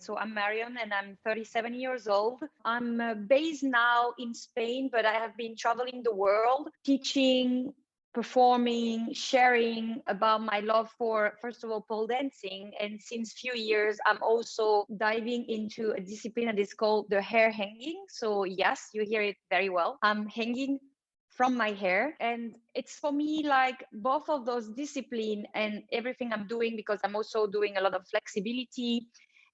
So I'm Marion and I'm 37 years old. I'm based now in Spain, but I have been traveling the world, teaching, performing, sharing about my love for, first of all, pole dancing. And since few years, I'm also diving into a discipline that is called the hair hanging. So yes, you hear it very well. I'm hanging from my hair, and it's for me like both of those discipline and everything I'm doing, because I'm also doing a lot of flexibility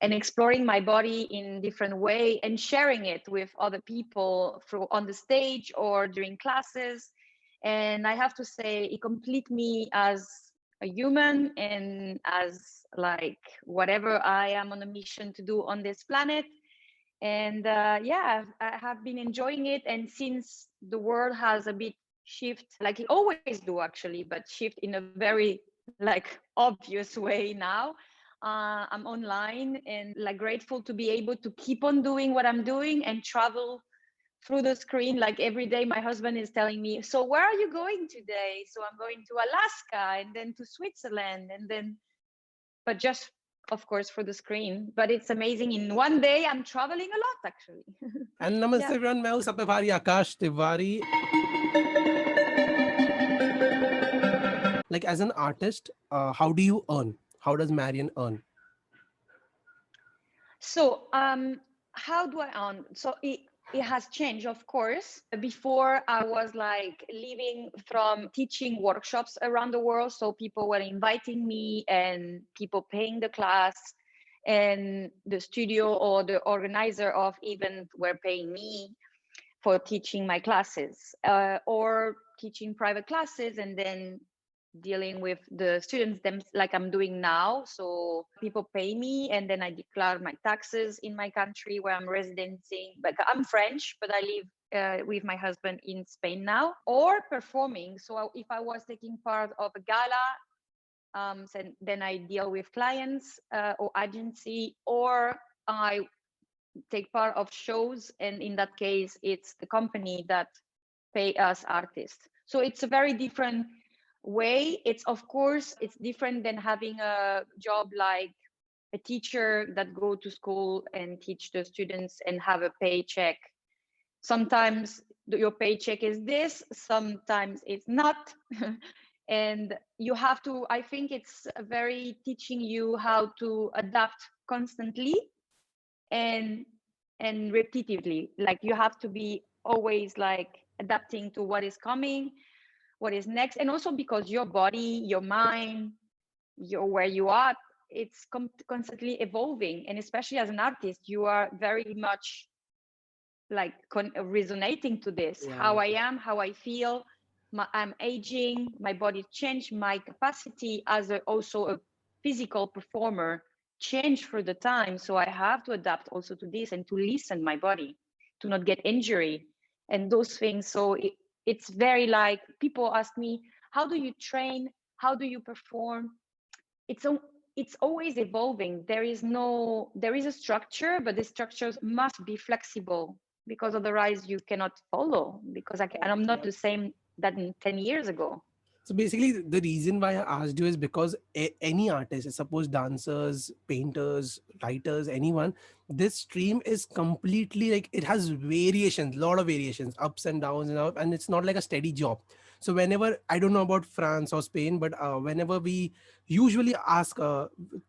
and exploring my body in different way and sharing it with other people through on the stage or during classes. And I have to say it complete me as a human and as like whatever I am on a mission to do on this planet. And yeah, I have been enjoying it. And since the world has a bit shift, like it always do actually, but shift in a very like obvious way now, I'm online and like grateful to be able to keep on doing what I'm doing and travel through the screen. Like every day my husband is telling me, so where are you going today? So I'm going to Alaska and then to Switzerland, and then but just of course for the screen. But it's amazing. In one day I'm traveling a lot actually. And namaste Yeah. everyone, मैं हूँ सब पे भारी आकाश Tiwari. Like as an artist, how do you earn? How does Marion earn? So how do I earn? So it has changed, of course. Before I was like living from teaching workshops around the world. So people were inviting me and people paying the class, and the studio or the organizer of event were paying me for teaching my classes, or teaching private classes and then dealing with the students them like I'm doing now. So people pay me and then I declare my taxes in my country where I'm residenting. But I'm French, but I live with my husband in Spain now. Or performing. So if I was taking part of a gala, so then I deal with clients or agency, or I take part of shows, and in that case it's the company that pay us artists. So it's a very different way. It's of course it's different than having a job like a teacher that go to school and teach the students and have a paycheck. Sometimes your paycheck is this, sometimes it's not. And you have to, I think it's very teaching you how to adapt constantly and repetitively. Like you have to be always like adapting to what is coming, what is next. And also because your body, your mind, your where you are, it's constantly evolving. And especially as an artist, you are very much like resonating to this, how Yeah. I am, how I feel. I'm aging, my body changed, my capacity as also a physical performer changed for the time. So I have to adapt also to this and to listen my body, to not get injury and those things. So it's very like people ask me, how do you train? How do you perform? It's it's always evolving. There is a structure, but the structures must be flexible, because otherwise you cannot follow, because I'm not the same than 10 years ago. So basically, the reason why I asked you is because any artist, suppose dancers, painters, writers, anyone, this stream is completely like it has variations, lot of variations, ups and downs and it's not like a steady job. So whenever I don't know about France or Spain, but whenever we usually ask,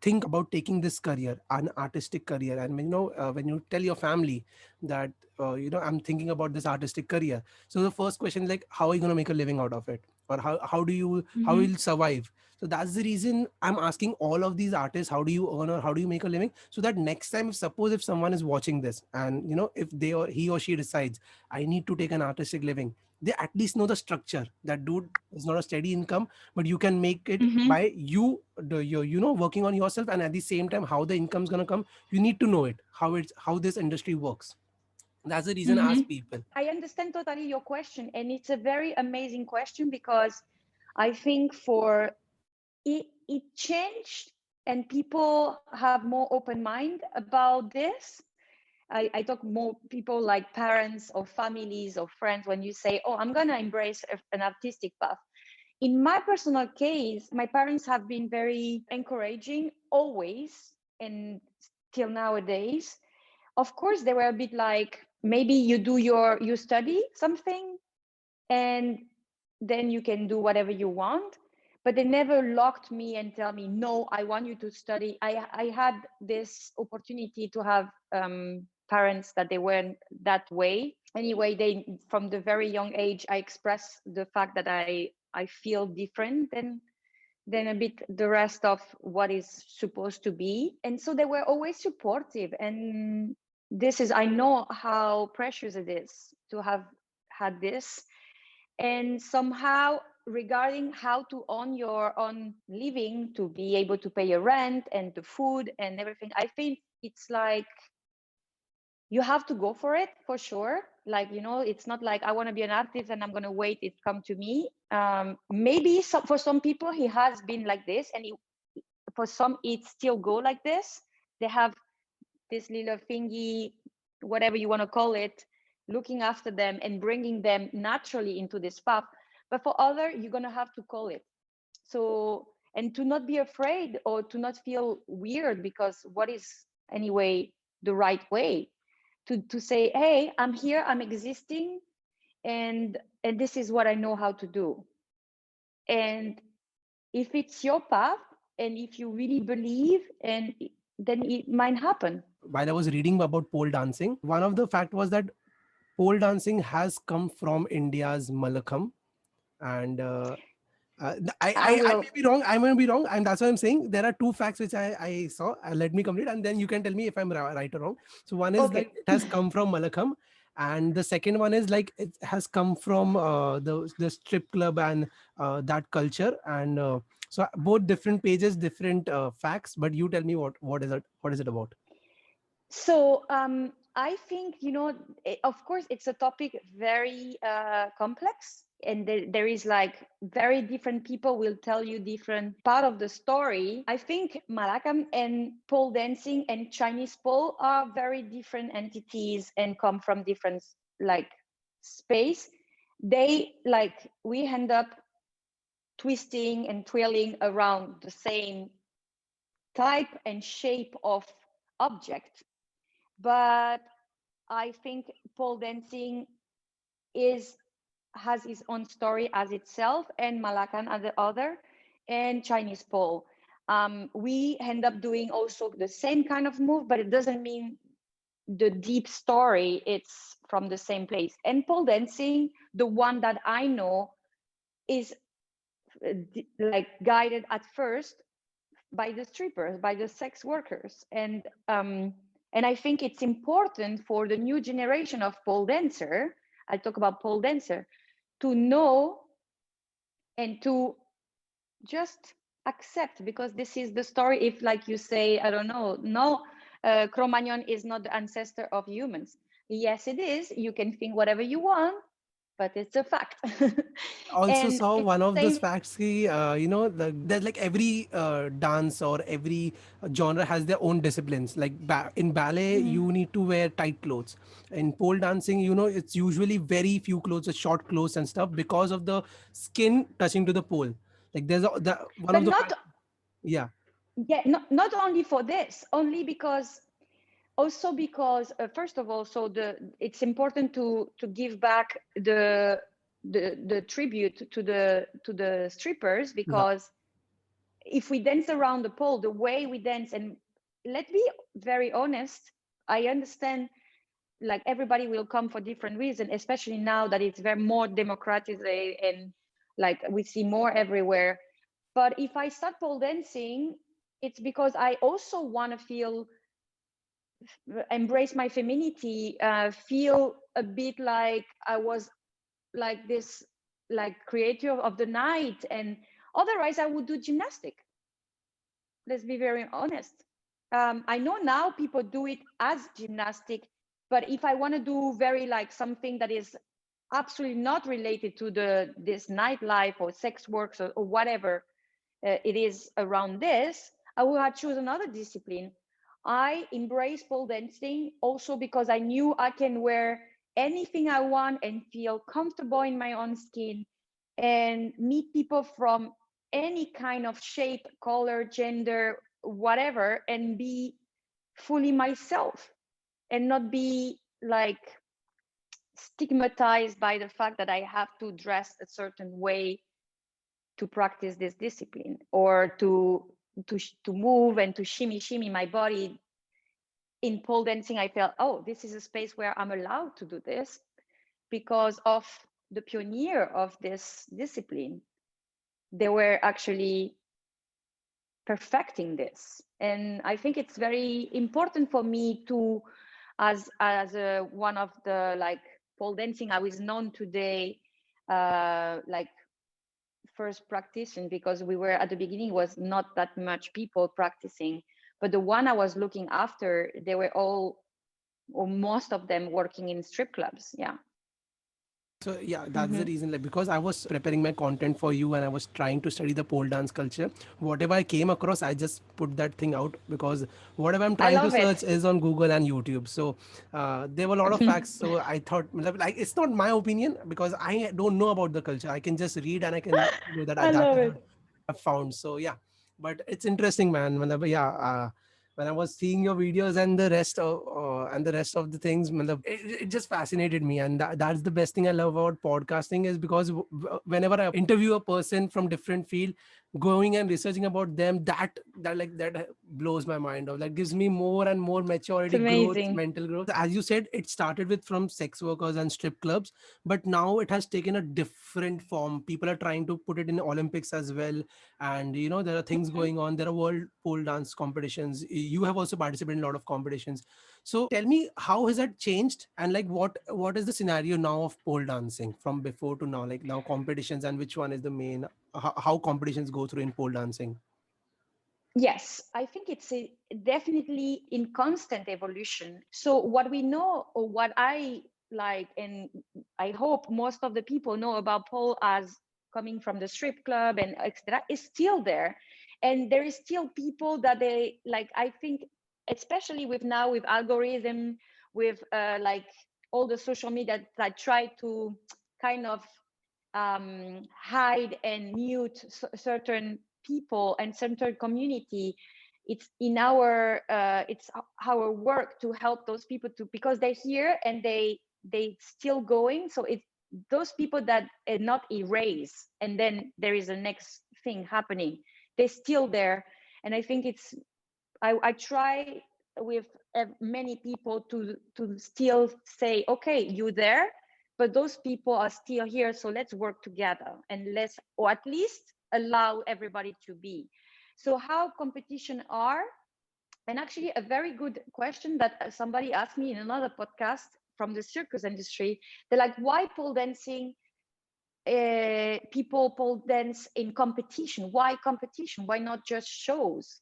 think about taking this career, an artistic career, and when you tell your family that I'm thinking about this artistic career, so the first question is like, how are you going to make a living out of it? Or how Mm-hmm. will survive. So that's the reason I'm asking all of these artists, how do you earn or how do you make a living, so that next time, if someone is watching this and if he or she decides I need to take an artistic living, they at least know the structure, that dude is not a steady income, but you can make it Mm-hmm. by working on yourself, and at the same time how the income's going to come, you need to know it, how this industry works. That's the reason I Mm-hmm. ask people. I understand totally your question, and it's a very amazing question, because I think for it changed and people have more open mind about this. I talk more people like parents or families or friends, when you say, oh, I'm going to embrace an artistic path. In my personal case, my parents have been very encouraging always, and till nowadays. Of course, they were a bit like, maybe you study something and then you can do whatever you want, but they never locked me and tell me, no, I want you to study. I had this opportunity to have parents that they weren't that way. Anyway, they, from the very young age, I express the fact that I feel different than a bit the rest of what is supposed to be. And so they were always supportive. And this is, I know how precious it is to have had this. And somehow, regarding how to earn your own living, to be able to pay your rent and the food and everything, I think it's like you have to go for it for sure. Like, it's not like I want to be an artist and I'm going to wait it come to me. Maybe for some people he has been like this, and for some it still go like this. They have this little thingy, whatever you want to call it, looking after them and bringing them naturally into this path. But for other, you're going to have to call it. So, and to not be afraid or to not feel weird, because what is anyway the right way to say, hey, I'm here, I'm existing, and this is what I know how to do. And if it's your path, and if you really believe, and then it might happen. While I was reading about pole dancing, one of the fact was that pole dancing has come from India's Malakham, and I may be wrong. I may be wrong, and that's what I'm saying. There are two facts which I saw. Let me complete, and then you can tell me if I'm right or wrong. So one is Okay. like it has come from Malakham, and the second one is like it has come from the strip club and that culture. And so both different pages, different facts. But you tell me what is it? What is it about? So I think, of course, it's a topic very complex, and there is like very different people will tell you different part of the story. I think Malakam and pole dancing and Chinese pole are very different entities and come from different like space. They like, we end up twisting and twirling around the same type and shape of object. But I think pole dancing has its own story as itself, and Malakan as the other, and Chinese pole. We end up doing also the same kind of move, but it doesn't mean the deep story. It's from the same place. And pole dancing, the one that I know, is like guided at first by the strippers, by the sex workers, and I think it's important for the new generation of pole dancer. I talk about pole dancer to know and to just accept, because this is the story. If, like you say, I don't know, no, Cro-Magnon is not the ancestor of humans. Yes, it is. You can think whatever you want, but it's a fact. Also And saw it's one of the those same. facts there's like every dance or every genre has their own disciplines. Like in ballet Mhm. you need to wear tight clothes. In pole dancing, it's usually very few clothes, short clothes and stuff, because of the skin touching to the pole. Like one But of the not, yeah. yeah, not only for this, only because, also because first of all, so it's important to give back the tribute to the strippers, Yeah. because if we dance around the pole the way we dance, and let's be very honest, I understand like everybody will come for different reasons, especially now that it's very more democratic, and like we see more everywhere. But if I start pole dancing, it's because I also want to embrace my femininity, feel a bit like I was like this, like creator of the night, and otherwise I would do gymnastic. Let's be very honest. I know now people do it as gymnastic, but if I want to do very like something that is absolutely not related to this nightlife or sex works, or whatever it is around this, I would have chosen another discipline. I embrace pole dancing also because I knew I can wear anything I want and feel comfortable in my own skin, and meet people from any kind of shape, color, gender, whatever, and be fully myself and not be like stigmatized by the fact that I have to dress a certain way to practice this discipline, or to move and to shimmy my body. In pole dancing, I felt, oh, this is a space where I'm allowed to do this because of the pioneer of this discipline. They were actually perfecting this, and I think it's very important for me to, as one of the like pole dancing I was known today, like first practicing, because we were at the beginning was not that much people practicing, but the one I was looking after, they were all, or most of them, working in strip clubs. Yeah. So yeah, that's the Mm-hmm. reason. Like, because I was preparing my content for you and I was trying to study the pole dance culture. Whatever I came across, I just put that thing out, because whatever I'm I trying to love search it. is on Google and YouTube. So there were a lot of facts. So I thought, like, it's not my opinion because I don't know about the culture. I can just read and I can know that I that love is it. what I've found. So yeah, but it's interesting, man. Yeah. When I was seeing your videos and the rest of the things, it just fascinated me, and that's the best thing I love about podcasting is because whenever I interview a person from different field, going and researching about them, that blows my mind off. That gives me more and more It's maturity, growth, amazing. mental growth. As you said, it started with from sex workers and strip clubs, but now it has taken a different form. People are trying to put it in Olympics as well, and there are things Mhm. going on. There are world pole dance competitions. You have also participated in a lot of competitions. So tell me, how has that changed, and like what is the scenario now of pole dancing from before to now, like now competitions, and which one is the main, how competitions go through in pole dancing? Yes, I think it's definitely in constant evolution. So what we know, or what I like, and I hope most of the people know about pole as coming from the strip club and etc., is still there, and there is still people that they like. I think, especially with now with algorithm, with like all the social media that try to kind of hide and mute certain people and certain community. It's in our it's our work to help those people, to because they're here and they still going. So it's those people that are not erased and then there is a next thing happening. They're still there, and I think it's I try with many people to still say, okay, you there, but those people are still here, so let's work together and let's, or at least allow everybody to be. So how competition are, and actually a very good question that somebody asked me in another podcast from the circus industry. They're like, why pole dancing? People pole dance in competition. Why competition? Why not just shows?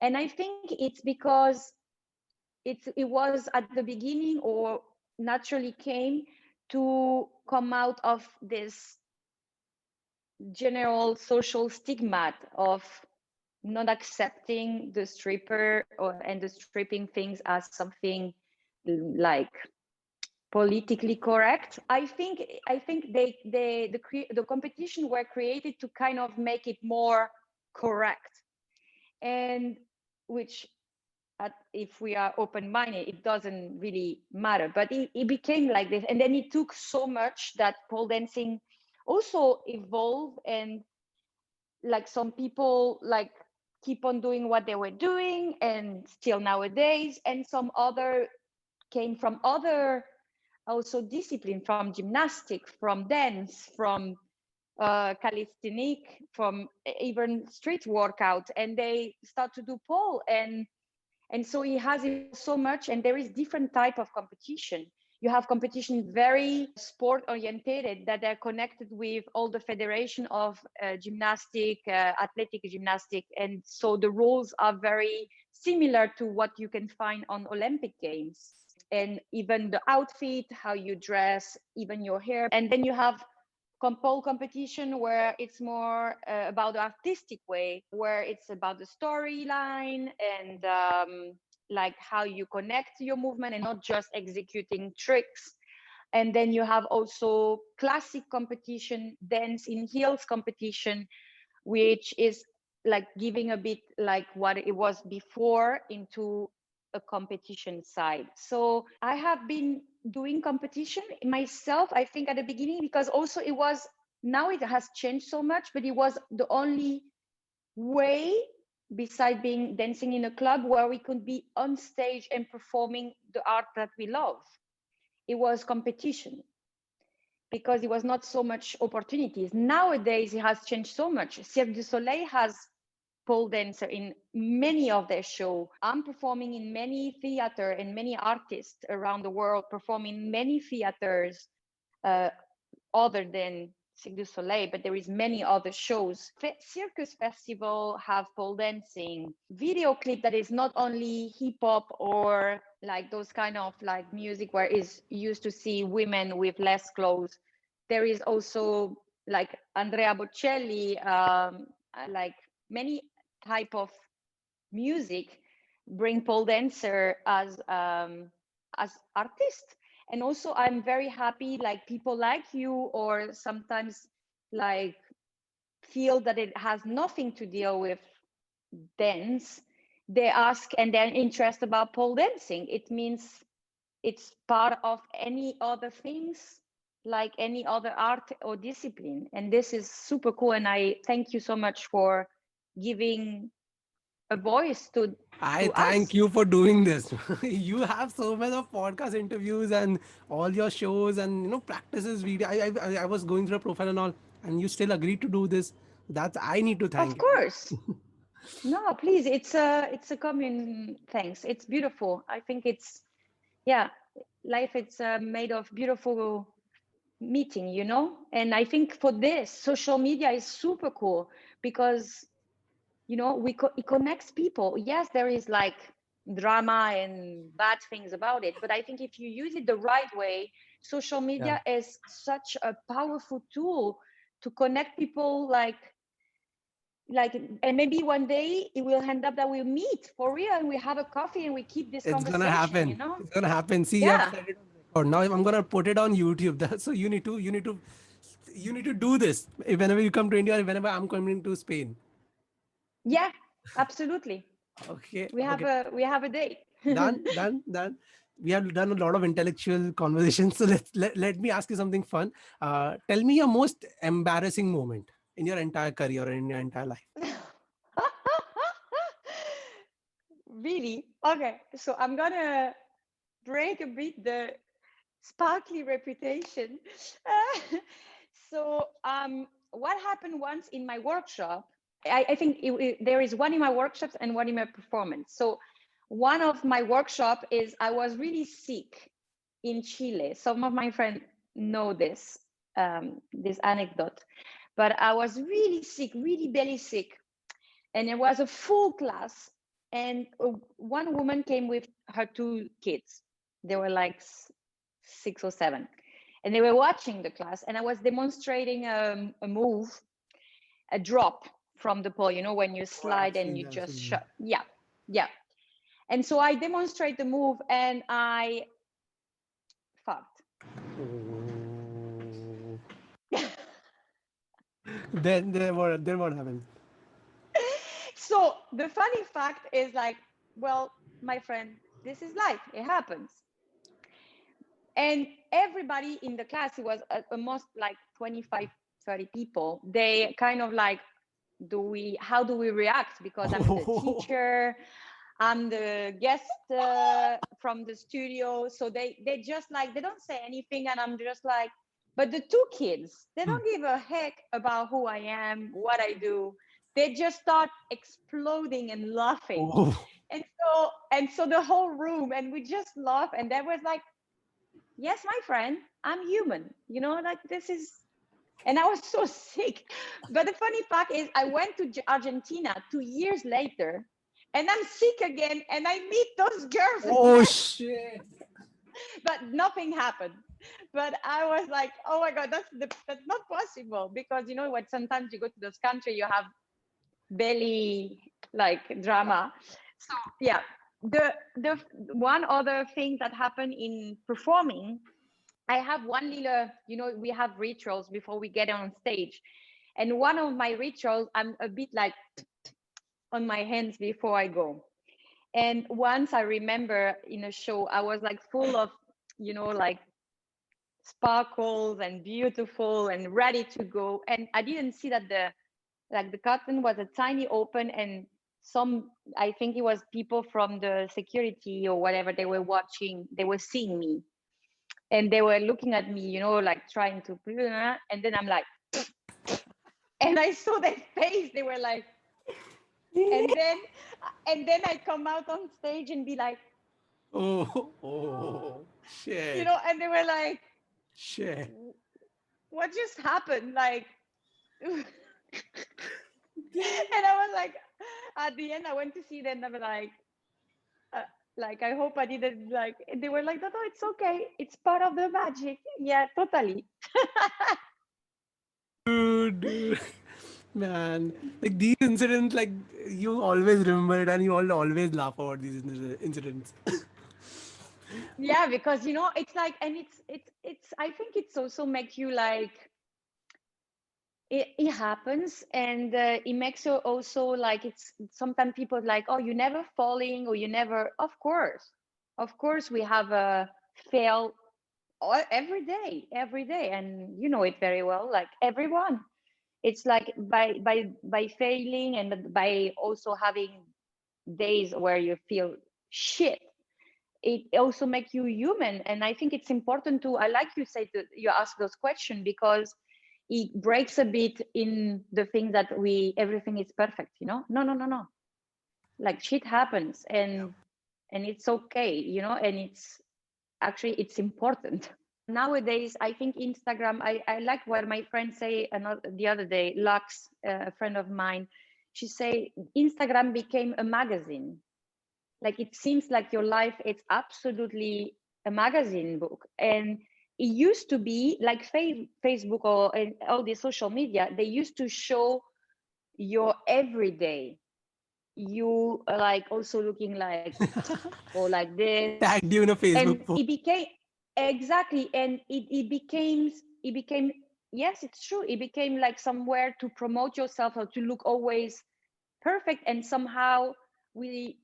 And I think it's because it was at the beginning, or naturally came to come out of this general social stigma of not accepting the stripper and the stripping things as something like politically correct. I think the competition were created to kind of make it more correct, and which if we are open-minded, it doesn't really matter. But it became like this, and then it took so much that pole dancing also evolved, and like some people like keep on doing what they were doing and still nowadays, and some other came from other also discipline, from gymnastic, from dance, from calisthenic, from even street workout, and they start to do pole. And so it has evolved so much, and there is different type of competition. You have competition very sport orientated that are connected with all the federation of gymnastic, athletic gymnastic, and so the rules are very similar to what you can find on Olympic Games, and even the outfit, how you dress, even your hair. And then you have pole competition where it's more about the artistic way, where it's about the storyline and like how you connect your movement and not just executing tricks. And then you have also classic competition, dance in heels competition, which is like giving a bit like what it was before into a competition side. So I have been doing competition myself, I think at the beginning, because also it was, now it has changed so much, but it was the only way beside being dancing in a club where we could be on stage and performing the art that we love. It was competition because it was not so much opportunities. Nowadays, it has changed so much. Cirque du Soleil has pole dancer in many of their shows. I'm performing in many theater and many artists around the world perform in many theaters other than Cirque du Soleil, but there is many other shows. Circus Festival have pole dancing, video clip that is not only hip hop or like those kind of like music where is used to see women with less clothes. There is also like Andrea Bocelli, like many type of music bring pole dancer as artists. And also I'm very happy like people like you or sometimes like feel that it has nothing to deal with dance, they ask and they're interested about pole dancing. It means it's part of any other things like any other art or discipline, and this is super cool, and I thank you so much for giving a voice I to us. thank you for doing this. You have so many of podcast interviews and all your shows and practices video. I was going through a profile and all, and you still agreed to do this. That's I need to Of thank you. course. No, please, it's a common thanks. It's beautiful. I think it's, yeah, life it's made of beautiful meeting, you know. And I think for this social media is super cool because it connects people. Yes, there is like drama and bad things about it, but I think if you use it the right way, social Yeah. media is such a powerful tool to connect people, like and maybe one day it will end up that we'll meet for real and we have a coffee and we keep this It's gonna conversation, you happen. know. It's gonna happen. See, I've Yeah, said it on record. Now I'm gonna put it on YouTube. So you need to do this whenever you come to India or whenever I'm coming to Spain. yeah, absolutely. Okay. We have Okay. a date. Done. We have done a lot of intellectual conversations. So let me ask you something fun. Tell me your most embarrassing moment in your entire career or in your entire life. Really? Okay, so I'm gonna break a bit the sparkly reputation. So what happened once in my workshop, I think there is one in my workshops and one in my performance. So one of my workshop is I was really sick in Chile. Some of my friends know this anecdote, but I was really sick, really belly sick, and it was a full class. And one woman came with her two kids. They were like 6 or 7, and they were watching the class. And I was demonstrating a move, a drop from the pole. You know, when you Oh, I've slide and seen you that. I've just seen shut. Yeah, yeah. And so I demonstrate the move, and I fucked. that. Then what happened? So the funny fact is like, well, my friend, this is life. It happens. And everybody in the class, it was almost like 25, 30 people. They kind of like, how do we react? Because I'm the teacher, I'm the guest from the studio. So they just like, they don't say anything. And I'm just like, but the two kids, they Hmm. don't give a heck about who I am, what I do. They just start exploding and laughing. Oh. And so the whole room, and we just laugh. And that was like, yes, my friend, I'm human, like this is, and I was so sick. But the funny fact is, I went to Argentina 2 years later, and I'm sick again, and I meet those girls Oh again, shit. but nothing happened. But I was like, oh my God, that's not possible, because you know what? Sometimes you go to those countries, you have belly like drama. So yeah, the one other thing that happened in performing, I have one little, we have rituals before we get on stage. And one of my rituals, I'm a bit like on my hands before I go. And once I remember in a show, I was like full of, like sparkles and beautiful and ready to go. And I didn't see that the curtain was a tiny open, and I think it was people from the security or whatever, they were watching, they were seeing me, and they were looking at me, like trying to, and then I'm like, and I saw their face, they were like, and then I come out on stage and be like, Oh, shit. and they were like, Shit. what just happened? Like, and I was like, at the end, I went to see them, and I was like, I hope I didn't, like, and they were like, no, it's okay. It's part of the magic. Yeah, totally. Dude. Man, like these incidents, like you always remember it and you all always laugh about these incidents. Yeah, because, it's like, and it's, I think it's also make you like, it happens, and it makes you also like, it's sometimes people like, oh, you never falling, or you never, of course we have a fail every day, and you know it very well, like everyone. It's like by failing, and by also having days where you feel shit, it also makes you human. And I think it's important to, I like you say, that you ask those questions, because it breaks a bit in the thing that everything is perfect, no, like shit happens, and it's okay, and it's important. Nowadays, I think Instagram, I like what my friend say the other day, Lux, a friend of mine, she say Instagram became a magazine. Like, it seems like your life, it's absolutely a magazine book. And it used to be like Facebook or all the social media, they used to show your everyday. You like also looking like, or like this. Tagged you in a And Facebook post. it became, exactly, and it became, yes, it's true, it became like somewhere to promote yourself, or to look always perfect. And somehow we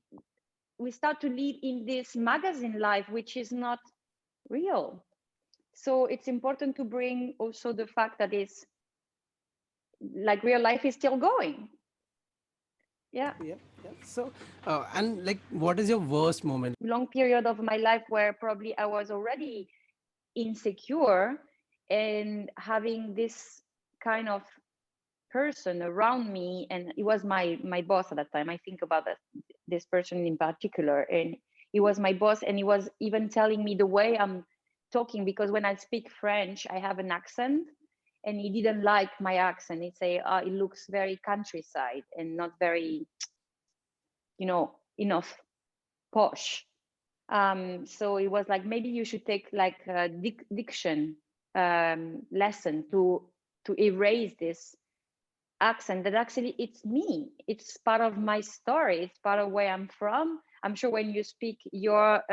start to live in this magazine life, which is not real. So it's important to bring also the fact that it's like real life is still going. Yeah. Yeah, yeah. So, and like, what is your worst moment? Long period of my life where probably I was already insecure, and having this kind of person around me, and it was my boss at that time. I think about this person in particular, and he was my boss, and he was even telling me the way I'm talking, because when I speak French, I have an accent, and he didn't like my accent. He'd say, it looks very countryside and not very, enough posh. So it was like, maybe you should take like a diction lesson to erase this accent, that actually it's me, it's part of my story, it's part of where I'm from. I'm sure when you speak your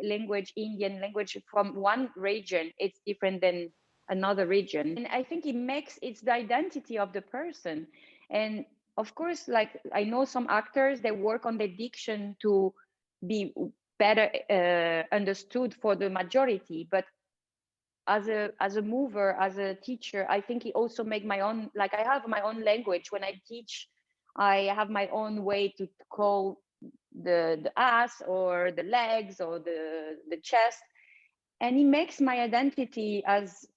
language, Indian language, from one region, it's different than another region, and I think it's the identity of the person. And of course, like, I know some actors, they work on the diction to be better understood for the majority, but as a mover, as a teacher, I think it also make my own, like, I have my own language when I teach. I have my own way to call the ass, or the legs, or the chest, and it makes my identity as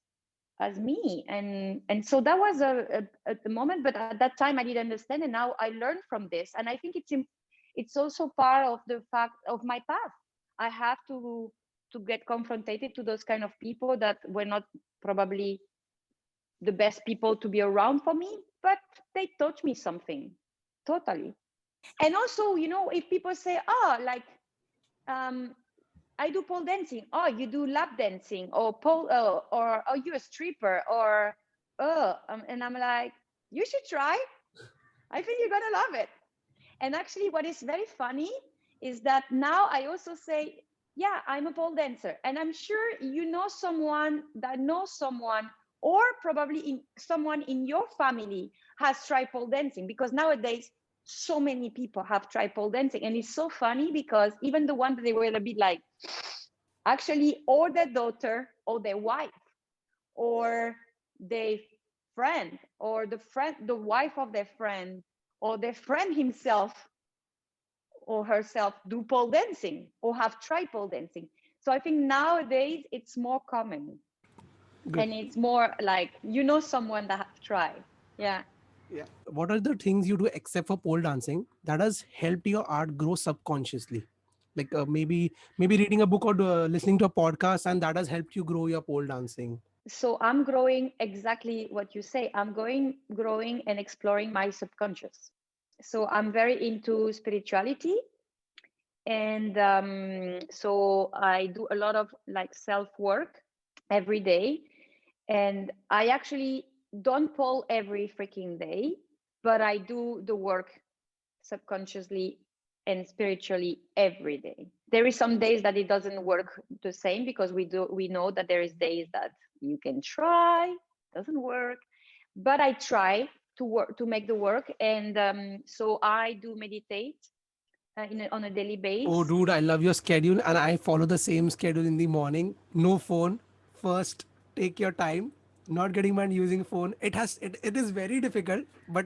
me. And so that was a moment, but at that time I didn't understand, and now I learned from this. And I think it's also part of the fact of my path. I have to get confronted to those kind of people that were not probably the best people to be around for me, but they taught me something, totally. And also, if people say, oh, like, I do pole dancing, oh, you do lap dancing, or pole, or are you a stripper, or and I'm like, you should try, I think you're gonna love it. And actually, what is very funny is that now I also say, yeah, I'm a pole dancer. And I'm sure you know someone that knows someone, or probably someone in your family has tried pole dancing, because nowadays so many people have tried pole dancing, and it's so funny because even the ones that they were a bit like, actually, or their daughter or their wife or their friend or the wife of their friend or their friend himself or herself do pole dancing or have tried pole dancing. So I think nowadays it's more common, Good. and it's more like, you know, someone that have tried. Yeah. Yeah. What are the things you do except for pole dancing that has helped your art grow subconsciously? Like maybe reading a book or listening to a podcast, and that has helped you grow your pole dancing. So I'm growing exactly what you say. I'm growing and exploring my subconscious. So I'm very into spirituality, and so I do a lot of like self work every day, and I actually don't pole every freaking day, but I do the work subconsciously and spiritually every day. There is some days that it doesn't work the same, because we know that there is days that you can try, doesn't work, but I try to work to make the work. And so I do meditate on a daily Oh, basis. dude, I love your schedule, and I follow the same schedule in the morning. No phone. First, take your time. Not getting mad using phone. It is very difficult, but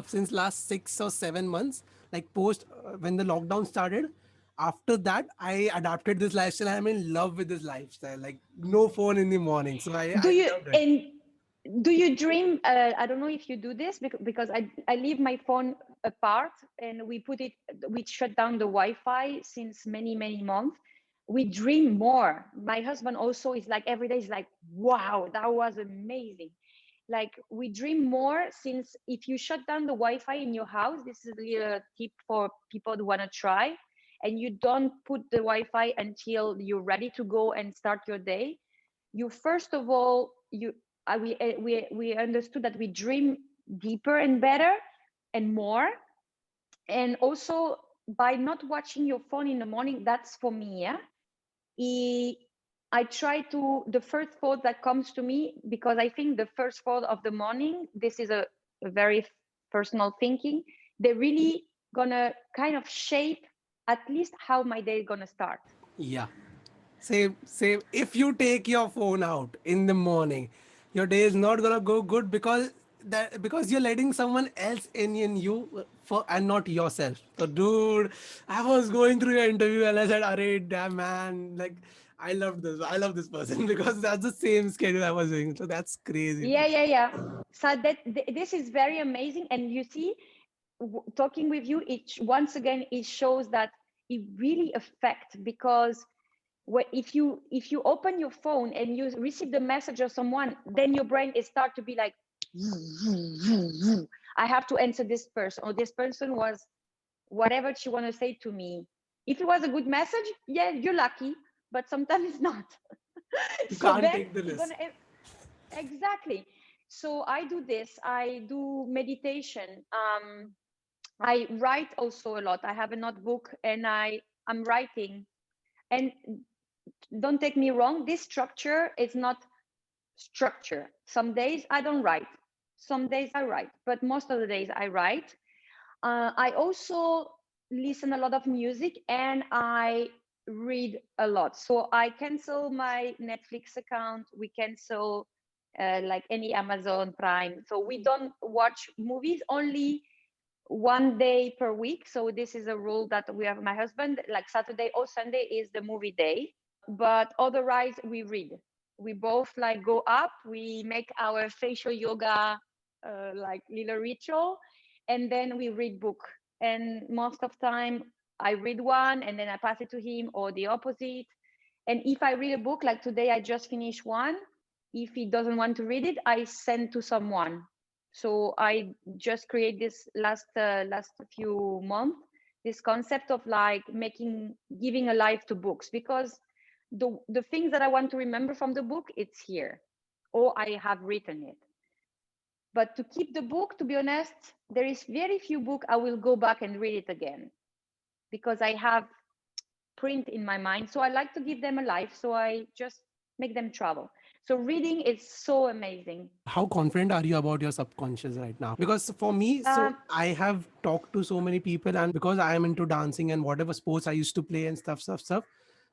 since last 6 or 7 months, like post when the lockdown started, after that I adapted this lifestyle. I'm in love with this lifestyle. Like no phone in the morning, so Do I you loved it. and do you dream? I don't know if you do this, because I leave my phone apart, and we shut down the Wi-Fi since many months. We dream more. My husband also is like, every day is like, wow, that was amazing. Like, we dream more, since if you shut down the Wi-Fi in your house, this is a little tip for people who want to try, and you don't put the Wi-Fi until you're ready to go and start your day. You first of all, we understood that we dream deeper and better and more. And also, by not watching your phone in the morning, that's for me. Yeah, I try to, the first thought that comes to me, because I think the first thought of the morning, this is a very personal thinking, they're really gonna kind of shape at least how my day is gonna start. Yeah. Same. If you take your phone out in the morning, your day is not gonna go good, because you're letting someone else in you for and not yourself. So, dude, I was going through your interview and I said, "Arey, damn man, like I love this. I love this person," because that's the same schedule I was doing. So that's crazy. Yeah. So this is very amazing. And you see, talking with you, once again it shows that it really affects, because if you open your phone and you receive the message of someone, then your brain is start to be like, I have to answer this person, or this person was whatever she want to say to me. If it was a good message, yeah, you're lucky, but sometimes it's not. You So can't then take the you're risk. gonna exactly. So I do this. I do meditation. I write also a lot. I have a notebook, and I'm writing. And don't take me wrong, this structure is not structure. Some days I don't write. Some days I write, but most of the days I write. I also listen a lot of music, and I read a lot. So I cancel my Netflix account. We cancel like any Amazon Prime. So we don't watch movies, only one day per week. So this is a rule that we have. My husband, like Saturday or Sunday is the movie day, but otherwise we read. We both like go up, we make our facial yoga like little ritual, and then we read book. And most of time I read one and then I pass it to him, or the opposite. And if I read a book, like today I just finished one, if he doesn't want to read it, I send to someone. So I just create this last few months, this concept of like giving a life to books, because the things that I want to remember from the book, it's here, or I have written it. But to keep the book, to be honest, there is very few book I will go back and read it again, because I have print in my mind. So I like to give them a life. So I just make them travel. So reading is so amazing. How confident are you about your subconscious right now? Because for me, so Um, I have talked to so many people, and because I am into dancing and whatever sports I used to play and stuff,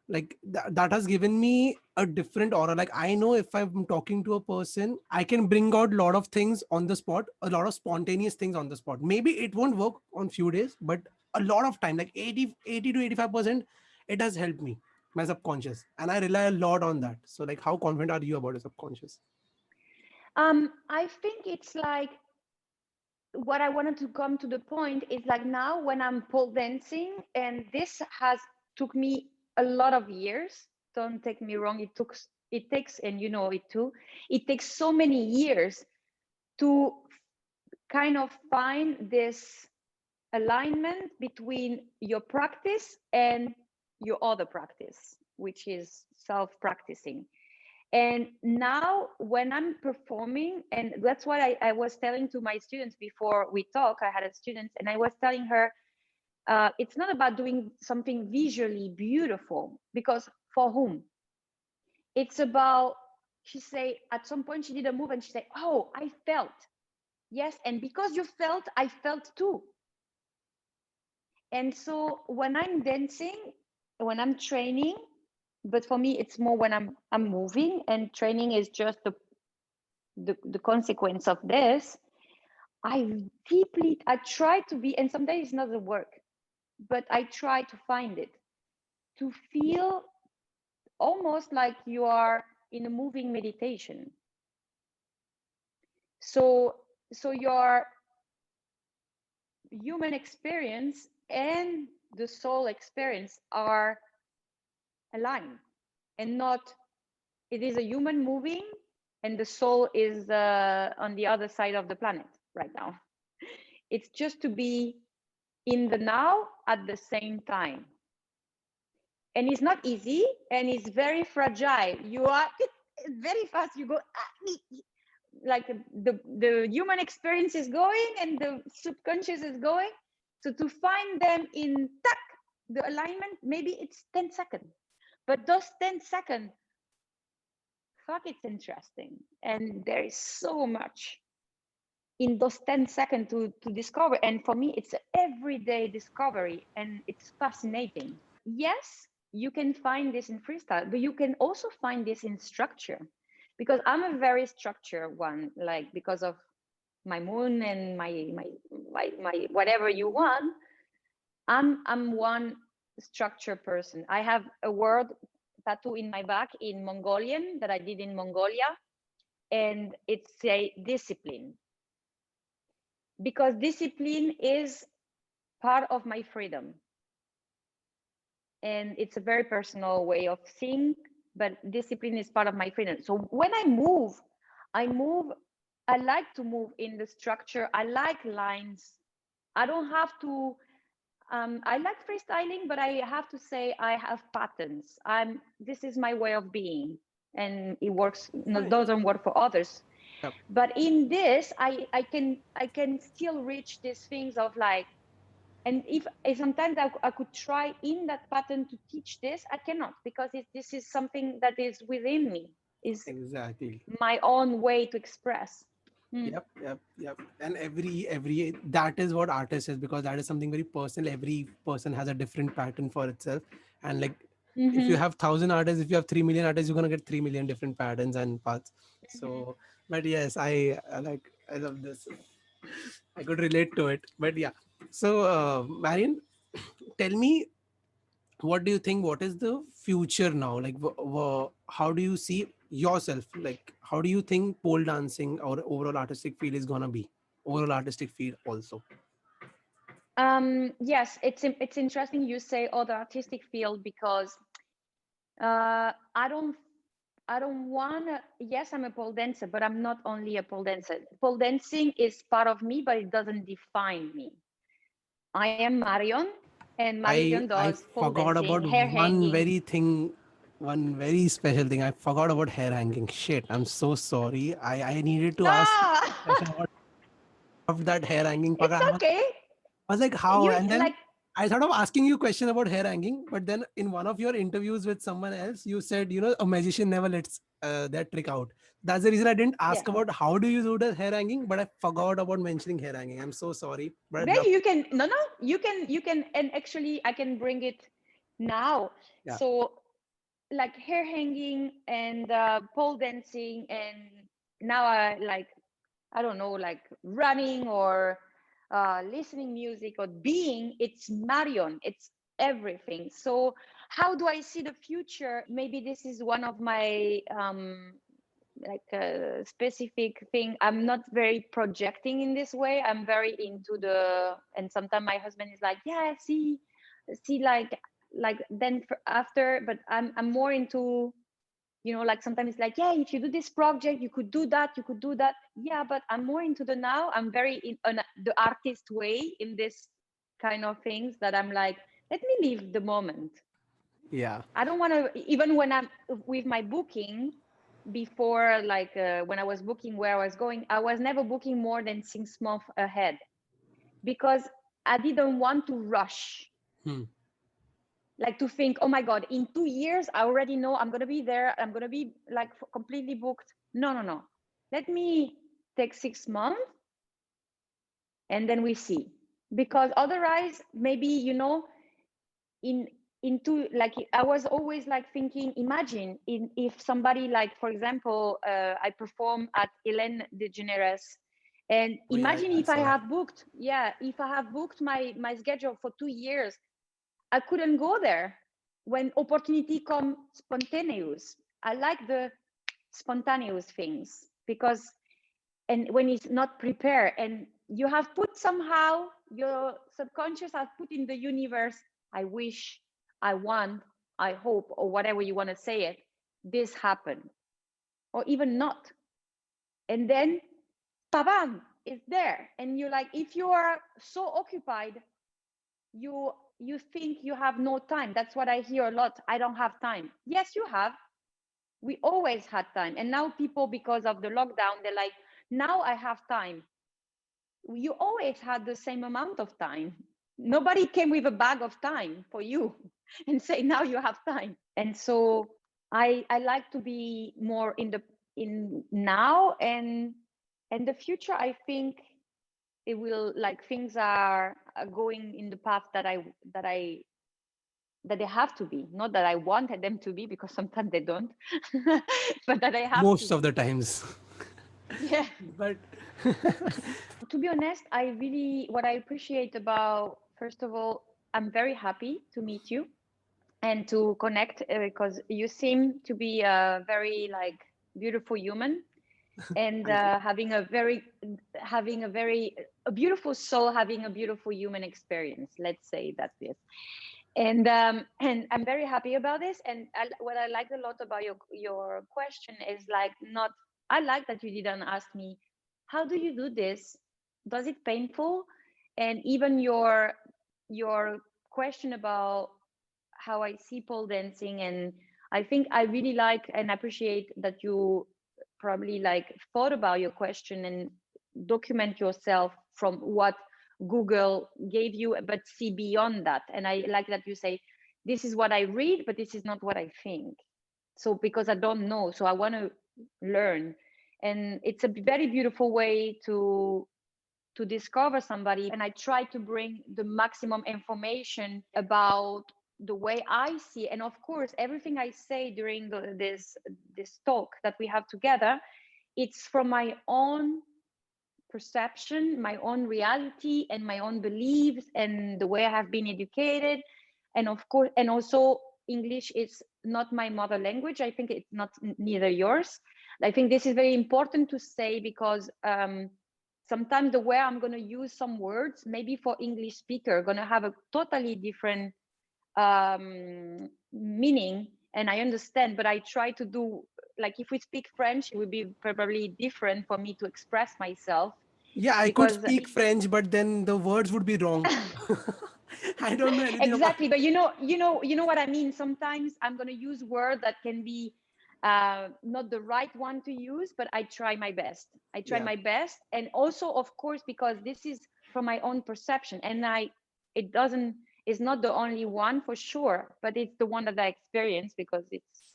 like that has given me a different aura. Like I know if I'm talking to a person, I can bring out a lot of things on the spot, a lot of spontaneous things on the spot. Maybe it won't work on few days, but a lot of time, like 80 to 85%, it has helped me, my subconscious, and I rely a lot on that. So like, how confident are you about your subconscious? I think it's like what I wanted to come to the point is like now when I'm pole dancing, and this has took me a lot of years. Don't take me wrong, it takes, and you know it too. It takes so many years to kind of find this alignment between your practice and your other practice, which is self-practicing. And now when I'm performing, and that's what I was telling to my students before we talk, I had a student and I was telling her, it's not about doing something visually beautiful, because for whom? It's about, she say, at some point she did a move and she said, oh, I felt. Yes, and because you felt, I felt too. And so when I'm dancing, when I'm training, but for me it's more when I'm moving, and training is just the consequence of this. I try to be, and sometimes it's not the work, but I try to find it, to feel almost like you are in a moving meditation. So your human experience and the soul experience are aligned, and not, it is a human moving and the soul is on the other side of the planet right now. It's just to be in the now at the same time. And it's not easy, and it's very fragile. You are very fast, you go like the human experience is going and the subconscious is going. So to find them in the alignment, maybe it's 10 seconds, but those 10 seconds, fuck, it's interesting. And there is so much in those 10 seconds to discover. And for me, it's an everyday discovery, and it's fascinating. Yes, you can find this in freestyle, but you can also find this in structure, because I'm a very structured one, like because of my moon and my whatever you want. I'm one structure person. I have a word tattoo in my back in Mongolian that I did in Mongolia, and it's a discipline, because discipline is part of my freedom, and it's a very personal way of seeing, but discipline is part of my freedom. So when I move, I like to move in the structure. I like lines. I don't have to I like freestyling, but I have to say I have patterns. This is my way of being, and it works. No, Right. doesn't work for others. Yep. But in this, I can still reach these things of like, and if sometimes I could try in that pattern to teach this, I cannot, because this is something that is within me, is Exactly. my own way to express. Yep. And every that is what artist is, because that is something very personal. Every person has a different pattern for itself, and like if you Mm-hmm. have 1,000 artists, if you have 3 million artists, you're gonna get 3 million different patterns and paths. Mm-hmm. So, but yes, I love this. I could relate to it. But yeah. So, Marion, tell me, what do you think, what is the future now, like how do you see yourself, like how do you think pole dancing or overall artistic field is gonna be, overall artistic field also? Yes, it's interesting you say other artistic field, because I don't want to. Yes, I'm a pole dancer, but I'm not only a pole dancer. Pole dancing is part of me, but it doesn't define me. I am Marion, and Marion I does pole forgot dancing, about hair one hanging. very thing, one very special thing. I forgot about hair hanging. Shit, I'm so sorry. I needed to ask you No, a question about of that hair hanging. it's okay. I was like, how? You And then like. I thought of asking you a question about hair hanging, but then in one of your interviews with someone else, you said, a magician never lets that trick out. That's the reason I didn't Yeah. ask about how do you do the hair hanging, but I forgot about mentioning hair hanging. I'm so sorry, but I'd Maybe love. you can, no, you can, and actually I can bring it now. Yeah. So like hair hanging and pole dancing, and now I don't know, like running or listening music or being, it's Marion, it's everything. So how do I see the future? Maybe this is one of my like a specific thing. I'm not very projecting in this way. I'm very into the, and sometimes my husband is like, yeah, see, like then after, but I'm more into, like sometimes it's like, yeah, if you do this project, you could do that, you could do that. Yeah, but I'm more into the now. I'm very in the artist way in this kind of things, that I'm like, let me live the moment. Yeah. I don't want to, even when I'm with my booking before, like when I was booking where I was going, I was never booking more than 6 months ahead, because I didn't want to rush. Hmm. Like to think, oh my God, in 2 years, I already know I'm going to be there. I'm going to be like completely booked. No, no, no. Let me take 6 months and then we see. Because otherwise, maybe, in into like, I was always like thinking, imagine if somebody, like for example, I perform at Hélène de Generes, and Oh, yeah, imagine I if I saw that. have booked, if I have booked my schedule for 2 years, I couldn't go there when opportunity come spontaneous. I like the spontaneous things, because, and when it's not prepared, and you have put somehow, your subconscious has put in the universe, I wish, I want, I hope, or whatever you want to say it, this happened, or even not. And then bam, it's there. And you're like, if you are so occupied, you think you have no time. That's what I hear a lot. I don't have time. Yes, you have. We always had time. And now people, because of the lockdown, they're like, now I have time. You always had the same amount of time. Nobody came with a bag of time for you and say, now you have time. And so I like to be more in now, and the future. I think it will, like, things are going in the path that they have to be, not that I wanted them to be, because sometimes they don't, but that they have to Most of be. the times. Yeah. But To be honest, what I appreciate about, first of all, I'm very happy to meet you and to connect, because you seem to be a very, like, beautiful human, and thank you. having a beautiful soul, having a beautiful human experience, let's say that, this. And I'm very happy about this. And what I like a lot about your question is, like, not, I like that you didn't ask me, how do you do this? Does it painful? And even your question about how I see pole dancing, and I think I really like and appreciate that you probably, like, thought about your question and document yourself from what Google gave you, but see beyond that. And I like that you say, this is what I read, but this is not what I think. So because I don't know, so I want to learn. And it's a very beautiful way to discover somebody. And I try to bring the maximum information about the way I see. And of course, everything I say during this talk that we have together, it's from my own perception, my own reality, and my own beliefs, and the way I have been educated. And of course, and also, English is not my mother language. I think it's not neither yours. I think this is very important to say, because sometimes the way I'm going to use some words, maybe for English speaker, going to have a totally different meaning. And I understand, but I try to do, like, if we speak French, it would be probably different for me to express myself, Yeah, I could because speak French, but then the words would be wrong. I don't know anything about. exactly. But you know what I mean. Sometimes I'm going to use word that can be not the right one to use, but I try my best. I try Yeah. my best. And also, of course, because this is from my own perception, and it It's not the only one for sure, but it's the one that I experience because it's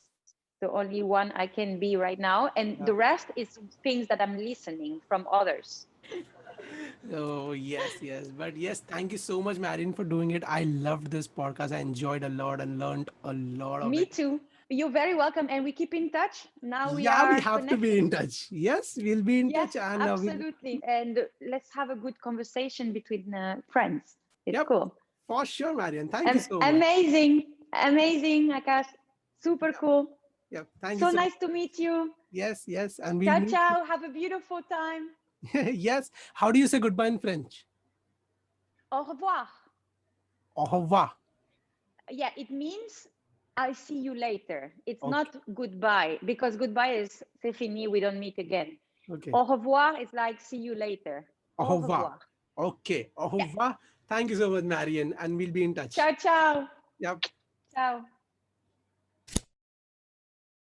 the only one I can be right now. And the rest is things that I'm listening from others. Oh, yes, yes. But yes, thank you so much, Marion, for doing it. I loved this podcast. I enjoyed a lot and learned a lot of Me it. too. You're very welcome. And we keep in touch. Now we Yeah, we are have to be connected. in touch. Yes, we'll be in Yes, touch and we'll. absolutely. And let's have a good conversation between friends. It's Yep, cool. for sure, Marion. Thank you so much. Amazing. Amazing, Akash. Super cool. Yep, thank you So so nice much. to meet you. Yes, yes. And we'll Ciao, meet. ciao. Have a beautiful time. Yes. How do you say goodbye in French? Au revoir. Au revoir. Yeah, it means I'll see you later. It's Okay. not goodbye because goodbye is c'est fini, we don't meet again. Okay. Au revoir is like see you later. Au Au revoir. revoir. Okay. Au Yeah. revoir. Thank you so much, Marion. And we'll be in touch. Ciao, ciao. Yep. Ciao.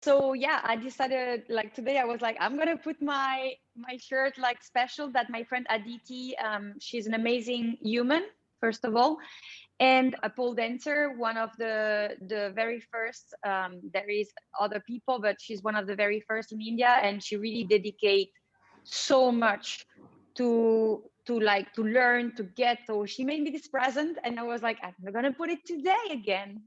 So yeah, I decided like today I was like, I'm gonna put my shirt like special that my friend Aditi, she's an amazing human, first of all, and a pole dancer, one of the very first. There is other people, but she's one of the very first in India, and she really dedicate so much to like to learn to get. So she made me this present, and I was like, I'm gonna put it today again.